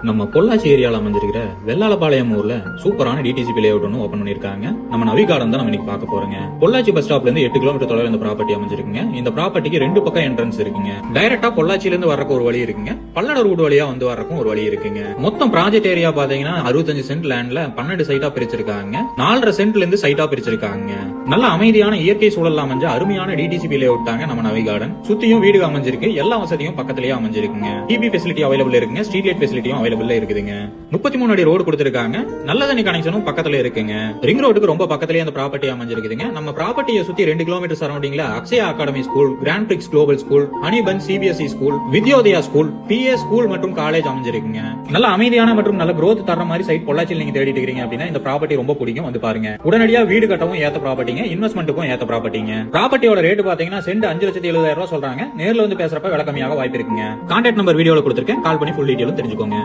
நம்ம பொள்ளாச்சி ஏரியால அமைஞ்சிருக்கிற வெள்ளாளபாளையம் ஊர்ல சூப்பரான டிடிசிபி லேஅவுட் ஒன்று ஓபன் பண்ணிருக்காங்க. நம்ம நவிகார்டன் தான் நம்ம இன்னைக்கு பார்க்க போறோங்க. பொள்ளாச்சி பஸ் ஸ்டாப்ல இருந்து 8 கிலோமீட்டர் தொலைவில் இந்த ப்ராப்பர்ட்டி அமைஞ்சிருக்குங்க. இந்த ப்ராப்பர்ட்டிக்கு 2 பக்கம் என்ட்ரன்ஸ் இருக்குங்க. டைரக்டா பொள்ளாச்சியில இருந்து வரக்கு ஒரு வழி இருக்குங்க. பல்லட ரோடு வழியா வந்து வரக்கும் ஒரு வழி இருக்குங்க. மொத்தம் ப்ராஜெக்ட் ஏரியா பாத்தீங்கன்னா 65 சென்ட் லேண்ட்ல 12 சைட்டா பிரிச்சிருக்காங்க. 4.5 சென்ட்ல இருந்து சைட்டா பிரிச்சிருக்காங்க. நல்ல அமைதியான இயற்கை சூழல் அமைஞ்ச அருமையான டிடிசிபி லேஅவுட் தாங்க நம்ம நவிகார்டன். சுத்தியும் வீடு அமைஞ்சிருக்கு. எல்லா வசதியும் பக்கத்திலேயே அமைஞ்சிருக்குங்க. டிபி ஃபெசிலிட்டி அவைலபிள் இருக்குங்க. ஸ்ட்ரீட் லைட் ஃபெசிலிட்டியும் அவைலபிள் இருக்குதுங்க. 33 அடி ரோடு கொடுத்திருக்காங்க. நல்ல தண்ணி கனெக்ஷனும் பக்கத்துல இருக்குங்க. ரிங் ரோடுக்கு ரொம்ப பக்கத்திலேயே அந்த ப்ராப்பர்ட்டி அமைஞ்சிருக்குதுங்க. நம்ம ப்ராப்பர்ட்டியை சுத்தி 2 கிலோமீட்டர் சரௌண்டிங்ல Akshaya academy school, grand prix global school, honeybun CBSE school, Vidyodaya school, BA school மற்றும் காலேஜ் அமைஞ்சிருக்குங்க. நல்ல அமைதியான மற்றும் நல்ல growth தர மாதிரி சைட் பொள்ளாச்சியில் நீங்க தேடிட்டு இருக்கீங்க அப்படின்னா இந்த ப்ராப்பர்ட்டி ரொம்ப பிடிக்கும். வந்து பாருங்க. உடனடியா வீடு கட்டவும் ஏத்த ப்ராப்பர்ட்டிங்க, இன்வெஸ்ட்மெண்ட்டுக்கும் ஏத்த ப்ராப்பர்ட்டிங்க. ப்ராப்பர்ட்டியோட ரேட் பாத்தீங்கன்னா சென்ட் 5,70,000 ரூபாய் சொல்றாங்க. நேர்ல வந்து பேசுறப்ப விலை கம்மியாக வாய்ப்பு இருக்குங்க. கான்டாக்ட் நம்பர் வீடியோல கொடுத்திருக்கேன். கால் பண்ணி ஃபுல் டீடைலும் தெரிஞ்சுக்கோங்க.